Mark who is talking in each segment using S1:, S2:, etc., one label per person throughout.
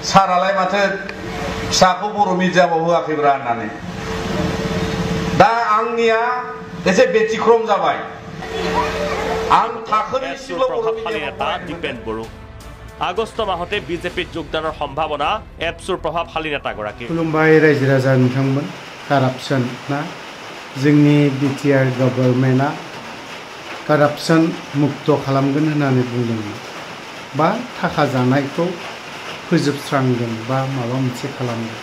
S1: सारालाय माथो फिसाखौ बर' मिडियामाव होआखैब्रा होननानै दा आंनिया एसे बेतिक्रम जाबाय आं थाखोनि सिल' बर' मिडियामाव
S2: दीपेन बड़ो আগষ্ট মাহতে বিজেপিত যোগদানৰ সম্ভাৱনা এপছৰ প্ৰভাৱশালী নেতাগৰাকী
S3: खुलुमबाय रायजो राजा नोंथांमोन कारापसन ना जोंनि बिटिआर गभर्नमेन्टआ कारापसन मुक्त खालामगोन होननानै बुंदोंमोन बा थाखा जानायखौ फोजोबस्रांगोन बा माबा मोनसे खालामगोन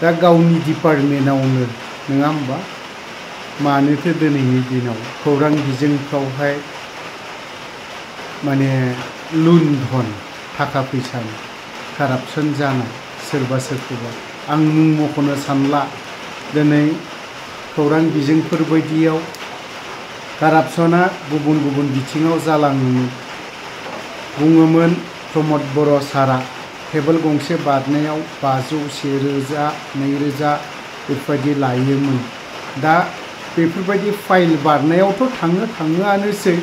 S3: दा गावनि डिपार्टमेन्टआवनो नङा होमबा मानोथो दिनैनि दिनाव खौरां बिजोंफ्रावहाय माने लुन्धन थाखा फैसानि कारापसन जानाय सोरबा सोरखौबा आं मुं मख'नो सानला दिनै खौरां बिजोंफोर बायदियाव कारापसना गुबुन गुबुन बिथिङाव जालाङोमोन बुङोमोन प्रमद बर' सारा टेबोल गंसे बारनायाव 500 1000 2000 बेफोरबायदि लायोमोन दा बेफोरबायदि फाइल बारनायावथ' थाङोआनोसै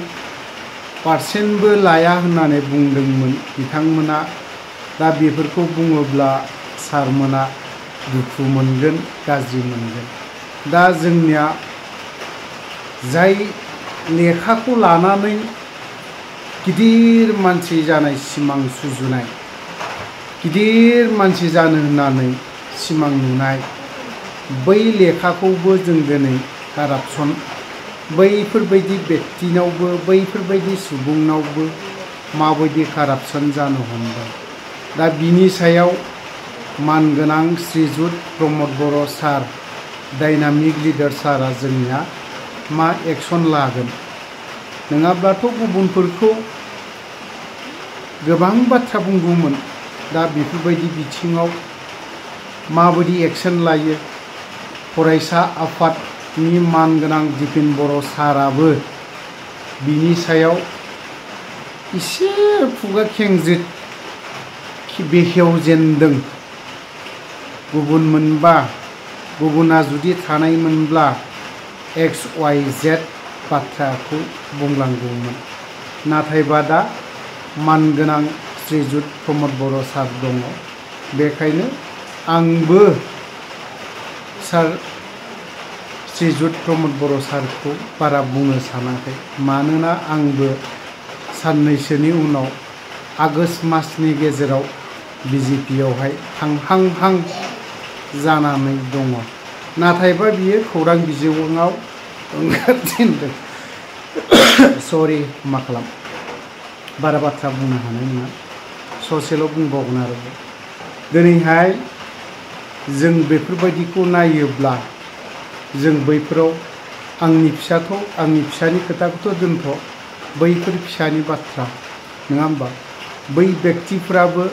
S3: पारसेन्टबो लाया होननानै बुंदोंमोन बिथांमोना दा बेफोरखौ बुङोब्ला सारमोना दुखु मोनगोन गाज्रि मोनगोन दा जोंनिया जाय लेखाखौ लानानै गिदिर मानसि जानाय सिमां सुजुनाय गिदिर मानसि जानो होननानै सिमां नुनाय बै लेखाखौबो जों दिनै कारापसन बैफोरबायदि व्यक्तिनावबो बैफोरबायदि सुबुंनावबो माबायदि कारापसन जानो हमदों दा बिनि सायाव मानगोनां श्रीजुत प्रमद बर' सार डायनामिक लिडार सारा जोंनिया मा एक्सन लागोन नङाब्लाथ' गुबुनफोरखौ गोबां बाथ्रा बुंगौमोन दा बेफोरबायदि बिथिङाव माबायदि एक्सन लायो फरायसा आफादनि मानगोनां दिपेन बर' साराबो बिनि सायाव एसे खुगा खेंज्रिद बेखेवजेनदों गुबुन मोनबा गुबुना जुदि थानायमोनब्ला XYZ बाथ्राखौ बुंलांगौमोन नाथायबा दा मानगोनां श्रीजुत प्रमद बर' सार दङ बेखायनो आंबो सार श्रीजुत प्रमद बर' सारखौ बारा बुंनो सानाखै मानोना आंबो साननैसोनि उनाव आगष्ट मासनि गेजेराव बिजेपियावहाय थांहांहां जानानै दङ नाथायबा बियो खौरां बिजोङाव ओंखारजेनदों सरि मा खालाम बारा बाथ्रा बुंनो हानाय नङा ससेल' बुंबावगोन आरो दिनैहाय जों बेफोरबायदिखौ नायोब्ला जों बैफोराव आंनि फिसानि खोथाखौथ' दोनथ' बैफोर फिसानि बाथ्रा नङा होमबा बै व्यक्तिफ्राबो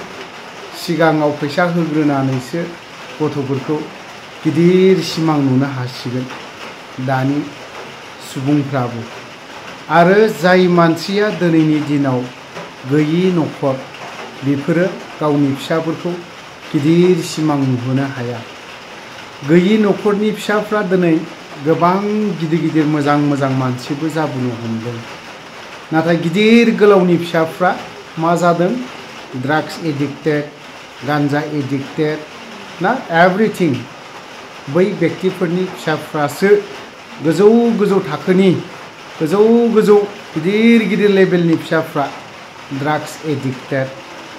S3: सिगाङाव फैसा होग्रोनानैसो गथ'फोरखौ गिदिर सिमां नुनो हासिगोन दानि सुबुंफ्राबो आरो जाय मानसिया दिनैनि दिनाव गैयि न'खर बेफोरो गावनि फिसाफोरखौ गिदिर सिमां नुहोनो हाया गैयि न'खरनि फिसाफ्रा दिनै गोबां गिदिर गिदिर मोजां मोजां मानसिबो जाबोनो हमदों नाथाय गिदिर गोलावनि फिसाफ्रा मा जादों ड्राग्स एडिक्टेड गान्जा एडिक्टेड ना एभ्रिथिं बै व्यक्तिफोरनि फिसाफ्रासो गोजौ गोजौ थाखोनि गोजौ गिदिर गिदिर लेभेलनि फिसाफ्रा ड्राग्स एडिक्टेड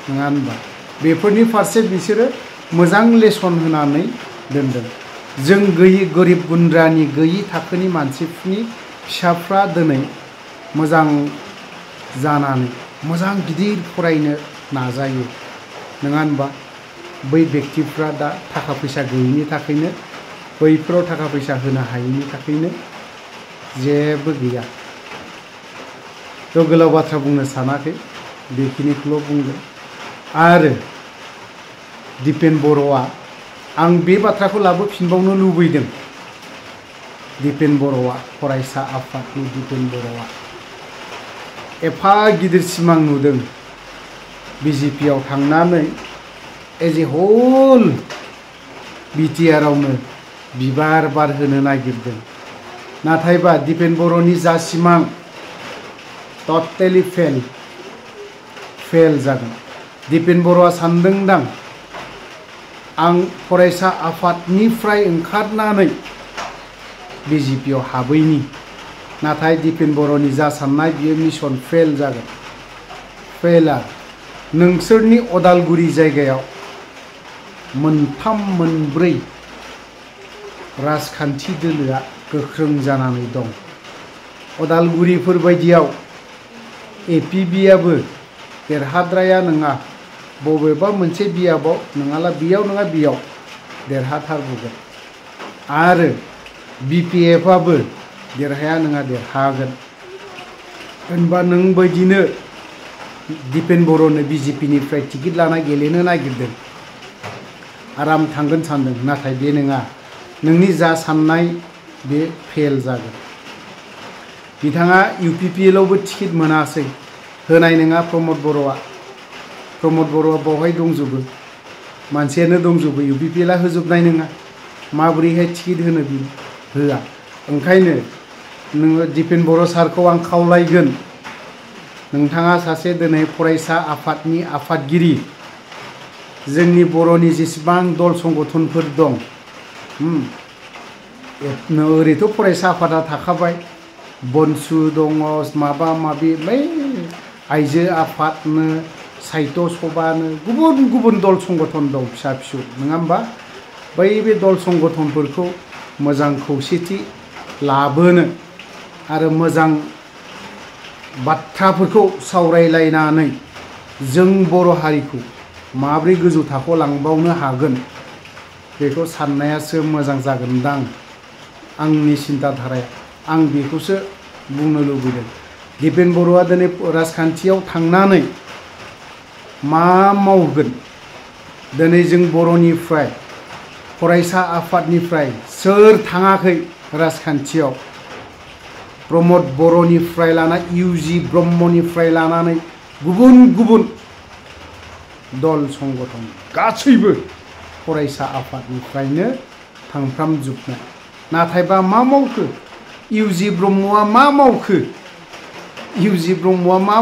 S3: नङा होनबा बेफोरनि फारसे बिसोरो मोजां लेसन होनानै दोनदों जों गैयि गोरिब गुन्द्रानि गैयि थाखोनि मानसिफोरनि फिसाफ्रा दिनै मोजां जानानै मोजां गिदिर फरायनो नाजायो नङा होनबा बै व्यक्तिफ्रा दा थाखा फैसा गैयिनि थाखायनो बैफोराव थाखा फैसा होनो हायैनि थाखायनो जेबो गैया थ' गोलाव बाथ्रा बुंनो सानाखै बेखिनिखौल' बुंगोन आरो दिपेन बर'आ आं बे बाथ्राखौ लाबोफिनबावनो लुबैदों दिपेन बर'आ फरायसा आफादनि दिपेन बर'आ एफा गिदिर सिमां नुदों बिजेपियाव थांनानै एज ए होल बिटिआरावनो बिबार बारहोनो नागिरदों नाथायबा दिपेन बर'नि जा सिमां टटेलि फेल जागोन दिपेन बर'आ सानदोंदां आं फरायसा आफादनिफ्राय ओंखारनानै बिजेपियाव हाबैनि नाथाय दिपेन बर'नि जा साननाय बियो मिशन फेल जागोन फेला नोंसोरनि अदालगुरि जायगायाव मोनथाम मोनब्रै राजखान्थि दोलोआ गोख्रों जानानै दं अदालगुरिफोर बायदियाव एपिबिआबो देरहाद्राया नङा बबेबा मोनसे बियाबाव नङाला बियाव नङा बियाव देरहाथारबोगोन आरो बिपिएफआबो देरहाया नङा देरहागोन होनबा नों बायदिनो दिपेन बर'नो बिजेपिनिफ्राय टिकेट लाना गेलेनो नागिरदों आराम थांगोन सानदों नाथाय बे नङा नोंनि जा साननाय बे फेल जागोन बिथाङा इउपिपिएलआवबो टिकेट मोनासै होनाय नङा प्रमद बर'आ बावहाय दंजोबो मानसियानो दंजोबो इउपिपिएलआ होजोबनाय नङा माबोरैहाय टिकेट होनो बियो होआ ओंखायनो नोङो दिपेन बर' सारखौ आं खावलायगोन नोंथाङा सासे दिनै फरायसा आफादनि आफादगिरि जोंनि बर'नि जेसेबां दल संगठनफोर दं ओरैथ' फरायसा आफादा थाखाबाय बनसु दङ माबा माबि बै आइजो आफादनो साहित्य सभानो गुबुन गुबुन दल संगठन दं फिसा फिसौ नङा होमबा बै बे दल संगठनफोरखौ मोजां खौसेथि लाबोनो आरो मोजां बाथ्राफोरखौ सावरायलायनानै जों बर' हारिखौ माब्रै गोजौ थाखोआव लांबावनो हागोन बेखौ साननायासो मोजां जागोनदां आंनि सिन्ताधाराया आं बेखौसो बुंनो लुबैदों दिपेन बर'आ दिनै राजखान्थियाव थांनानै मा मावगोन दिनै जों बर'निफ्राय फरायसा आफादनिफ्राय सोर थाङाखै राजखान्थियाव प्रमद बर'निफ्राय लाना इउजि ब्रह्मनिफ्राय लानानै गुबुन गुबुन दल संगठन गासैबो फरायसा आफादनिफ्रायनो थांफ्रामजोबनाय नाथायबा मा मावखो इउजि ब्रह्मआ मा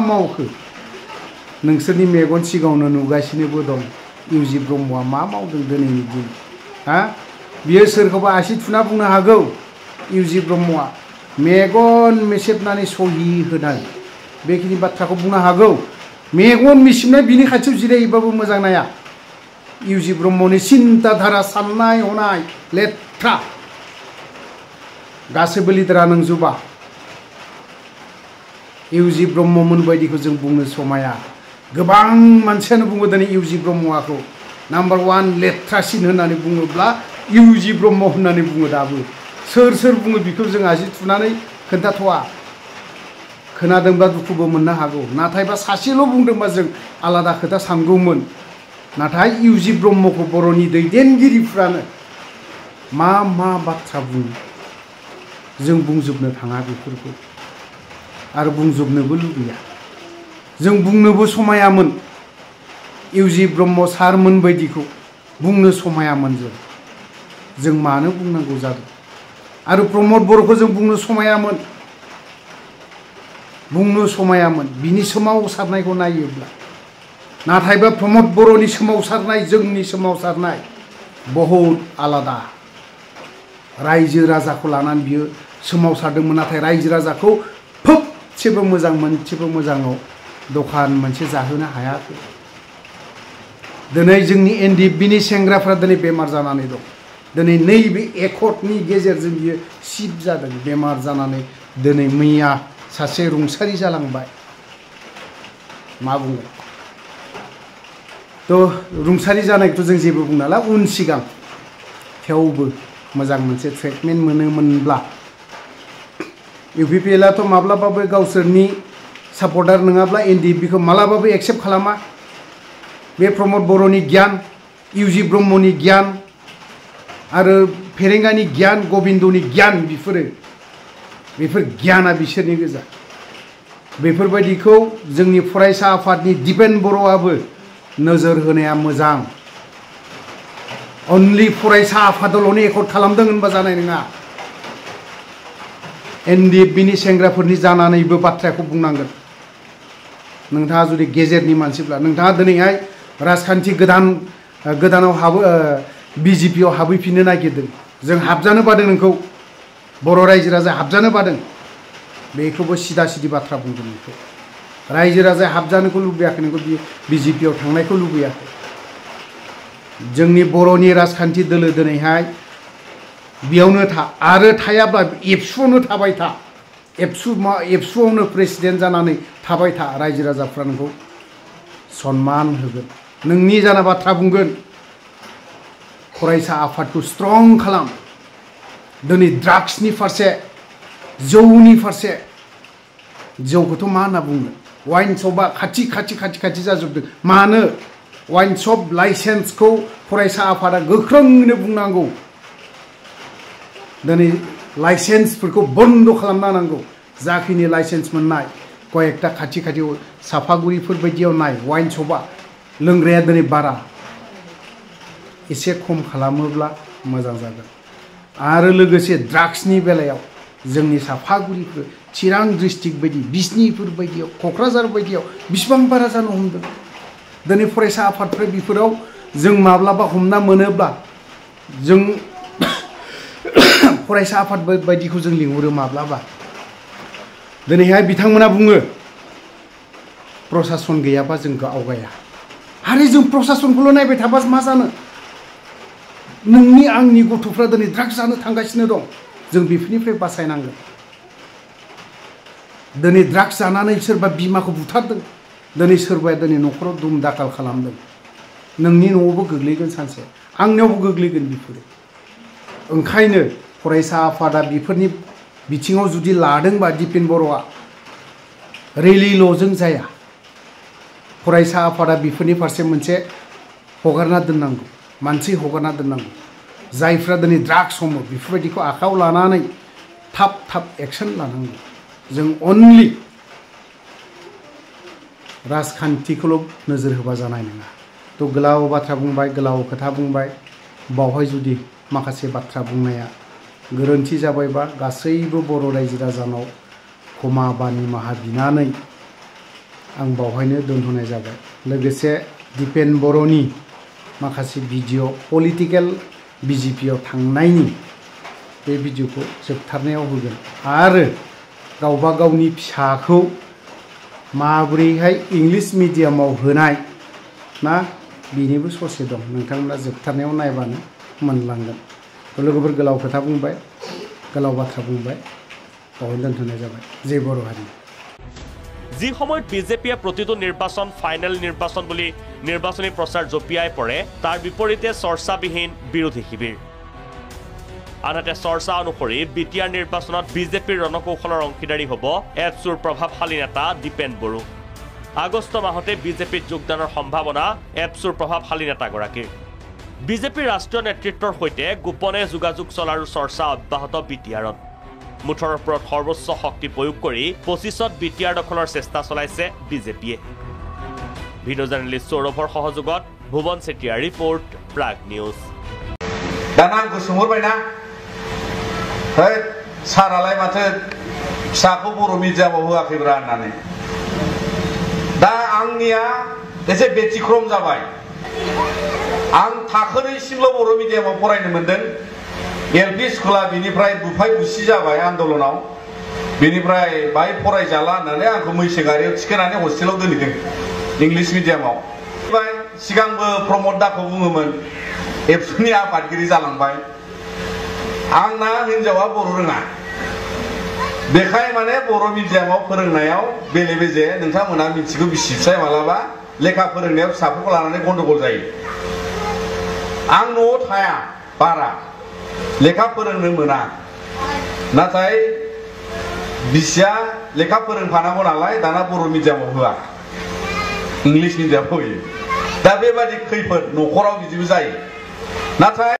S3: मावखो नोंसोरनि मेगन सिगाङावनो नुगासिनोबो दं इउजि ब्रह्मआ मा मावदों दिनैनि दिन बियो सोरखौबा आसि थुना बुंनो हागौ इउजि ब्रह्मआ मेगन मेसेबनानै सहि होनाय बेखिनि बाथ्राखौ बुंनो हागौ मेगन मिसिबनाय बिनि खाथियाव जिरायोबाबो मोजां नाया इउजि ब्रह्मनि सिन्ताधारा साननाय हनाय लेथ्रा गासैबो लिडारा नंजोबा इउजि ब्रह्ममोन बायदिखौ जों बुंनो समाया गोबां मानसियानो बुङो दिनै इउजि ब्रह्मखौ नाम्बार 1 लेथ्रासिन होननानै बुङोब्ला इउजि ब्रह्म होननानै बुङो दाबो सोर सोर बुङो बेखौ जों आसि थुनानै खोन्थाथ'वा खोनादोंबा दुखुबो मोननो हागौ नाथायबा सासेल' बुंदोंबा जों आलादा खोथा सानगौमोन नाथाय इउजि ब्रह्मखौ बर'नि दैदेनगिरिफ्रानो मा मा बाथ्रा बुङो जों बुंजोबनो थाङा बेफोरखौ आरो बुंजोबनोबो लुबैया जों बुंनोबो समायामोन इउजि ब्रह्म सारमोन बायदिखौ बुंनो समायामोन जों मानो बुंनांगौ जादों आरो प्रमद बर'खौ जों बुंनो समायामोन बिनि सोमावसारनायखौ नायोब्ला नाथायबा प्रमद बर'नि सोमावसारनाय जोंनि सोमावसारनाय बहुद आलादा रायजो राजाखौ लानानै बियो सोमावसारदोंमोन नाथाय रायजो राजाखौ मोनसेबो मोजाङाव दखान मोनसे जाहोनो हायाखै दिनै जोंनि एनडिएफबिनि सेंग्राफ्रा दिनै बेमार जानानै दं दिनै नैबे एकर्डनि गेजेरजों बियो सिप जादों बेमार जानानै दिनै मैया सासे रुंसारि जालांबाय मा बुंगोन थ' रुंसारि जानायखौथ' जों जेबो बुंनो हाला उन सिगां थेवबो मोजां मोनसे ट्रिटमेन्ट मोनोमोनब्ला इउपिपिएलआथ' माब्लाबाबो गावसोरनि सापर्टार नङाब्ला एनडिएफबिखौ मालाबाबो एक्सेप्ट खालामा बे प्रमद बर'नि गियान इउजि ब्रह्मनि गियान आरो फेरेंगानि गियान गबिन्दनि गियान बेफोर गियाना बिसोरनि गोजा बेफोरबायदिखौ जोंनि फरायसा आफादनि दिपेन बर'आबो नोजोर होनाया मोजां अनलि फरायसा आफादावल'नो एकर्ड खालामदों होनबा जानाय नङा एनडिएफबिनि सेंग्राफोरनि जानानैबो बाथ्राखौ बुंनांगोन नोंथाङा जुदि गेजेरनि मानसिब्ला नोंथाङा दिनैहाय राजखान्थि गोदान गोदानाव बिजेपियाव हाबहैफिननो नागिरदों जों हाबजानो बादों नोंखौ बर' रायजो राजा हाबजानो बादों बेखौबो सिदा सिदि बाथ्रा बुंदों नोंखौ रायजो राजाया हाबजानोखौ लुबैयाखै नोंखौ बिजेपियाव थांनायखौ लुबैयाखै जोंनि बर'नि राजखान्थि दोलो दिनैहाय बेयावनो था आरो थायाब्ला एबसुआवनो थाबाय था एबसुआवनो प्रेसिडेन्ट जानानै थाबाय था रायजो राजाफ्रा नोंखौ सनमान होगोन नोंनि जाना बाथ्रा बुंगोन फरायसा आफादखौ स्ट्रं खालाम दिनै ड्राग्सनि फारसे जौनि फारसे जौखौथ' मा होनना बुंनो वाइन शपआ खाथि जाजोबदों मानो वाइन शप लाइसेन्सखौ फरायसा आफादा गोख्रोङैनो बुंनांगौ दिनै लाइसेन्सफोरखौ बन्द' खालामना नांगौ जाखिनि लाइसेन्स मोननाय कयेकटा खाथि साफागुरिफोर बायदियाव नाय वाइन शपआ लोंग्राया दिनै बारा एसे खम खालामोब्ला मोजां जागोन आरो लोगोसे ड्राग्सनि बेलायाव जोंनि साफागुरिफोर चिरां डिस्ट्रिक्ट बायदि बिजनीफोर बायदियाव क'क्राझार बायदियाव बिसिबां बारा जानो हमदों दिनै फरायसा आफादफोर बेफोराव जों माब्लाबा हमना मोनोब्ला जों फरायसा आफाद बायदिखौ जों लिंहरो माब्लाबा दिनैहाय बिथांमोना बुङो प्रशासन गैयाबा जोंखौ आवगाया आरो जों प्रशासनखौल' नायबाय थाबा मा जानो नोंनि आंनि गथ'फ्रा दिनै ड्राग्स जानो थांगासिनो दं जों बेफोरनिफ्राय बासायनांगोन दिनै ड्राग्स जानानै सोरबा बिमाखौ बुथारदों दिनै सोरबाया दिनै न'खराव दुम दाखाल खालामदों नोंनि न'आवबो गोग्लैगोन सानसे आंनियावबो गोग्लैगोन बेफोरो ओंखायनो फरायसा आफादा बेफोरनि बिथिङाव जुदि लादोंबा दिपेन बर'आ रेलिल'जों जाया फरायसा आफादा बेफोरनि फारसे मोनसे हगारना दोननांगौ मानसि हगारना दोननांगौ जायफ्रा दिनै ड्राग्स हमो बेफोरबायदिखौ आखायाव लानानै थाब एक्सन लानांगौ जों अनलि राजखान्थिखौल' नोजोर होबा जानाय नङा थ' गोलाव बाथ्रा बुंबाय गोलाव खोथा बुंबाय बावहाय जुदि माखासे बाथ्रा बुंनाया गोरोन्थि जाबायबा गासैबो बर' रायजो राजानाव क्षमा निमाहा बिनानै आं बावहायनो दोनथ'नाय जाबाय लोगोसे दिपेन बर'नि माखासे भिडिअ पलिटिकेल बिजेपियाव थांनायनि बे भिडिअखौ जोबथारनायाव होगोन आरो गावबा गावनि फिसाखौ माबोरैहाय इंलिश मिडियामाव होनाय ना बेनिबो ससे दं नोंथांमोना जोबथारनायाव नायबानो मोनलांगोन लोगोफोर गोलाव खोथा बुंबाय गोलाव बाथ्रा बुंबाय बावहाय दोनथ'नाय जाबाय जय बर' हारि
S2: যি সময়ত বিজেপিয়ে প্ৰতিটো নিৰ্বাচন ফাইনেল নিৰ্বাচন বুলি নিৰ্বাচনী প্ৰচাৰ জপিয়াই পৰে তাৰ বিপৰীতে চৰ্চাবিহীন বিৰোধী শিবিৰ আনহাতে চৰ্চা অনুসৰি বিটিআৰ নিৰ্বাচনত বিজেপিৰ ৰণকৌশলৰ অংশীদাৰী হ'ব এপছুৰ প্ৰভাৱশালী নেতা দীপেন বড়ো আগষ্ট মাহতে বিজেপিত যোগদানৰ সম্ভাৱনা এপছুৰ প্ৰভাৱশালী নেতাগৰাকীৰ বিজেপিৰ ৰাষ্ট্ৰীয় নেতৃত্বৰ সৈতে গোপনে যোগাযোগ চলাৰো চৰ্চা অব্যাহত বিটিআৰত মুঠৰ ওপৰত সৰ্বোচ্চ শক্তি প্ৰয়োগ কৰি 25ত বিটিআৰ দখলৰ চেষ্টা চলাইছে বিজেপিয়ে ভিডিঅ' জাৰ্নেলিষ্ট সৌৰভৰ সহযোগত ভুৱন চেতিয়াৰ ৰিপৰ্ট প্ৰাগ নিউজ
S1: दाना आंखौ सोंहरबायना है सारालाय माथो फिसाखौ बर' मिडियामाव होआखैब्रा होननानै दा आंनिया एसे बेतिक्रम जाबाय आं थाखोनैसिमल' बर' मिडियामाव फरायनो मोनदों एलपि स्कुला बिनिफ्राय बुफाय बुसि जाबाय आन्दलनाव बिनिफ्राय बाहाय फरायजाला होननानै आंखौ मैसो गारियाव थिखोनानै हस्टेलाव दोनहैदों इंलिश मिडियामाव सिगांबो प्रमद दाखौ बुङोमोन एबसुनि आफादगिरि जालांबाय आंना हिनजावा बर' रोङा बेखाय माने बर' मिडियामाव फोरोंनायाव बेले बेजे नोंथांमोना मिथिगौ बिसि फिसाय मालाबा लेखा फोरोंनायाव फिसाफोरखौ लानानै गन्डगल जायो आं न'आव थाया बारा लेखा फोरोंनो मोना नाथाय बिसिया लेखा फोरोंफानांगौ नालाय दाना बर' मिडियामाव होआ इंलिश मिडियामाव होयो दा बेबादि खैफोद न'खराव बिदिबो जायो नाथाय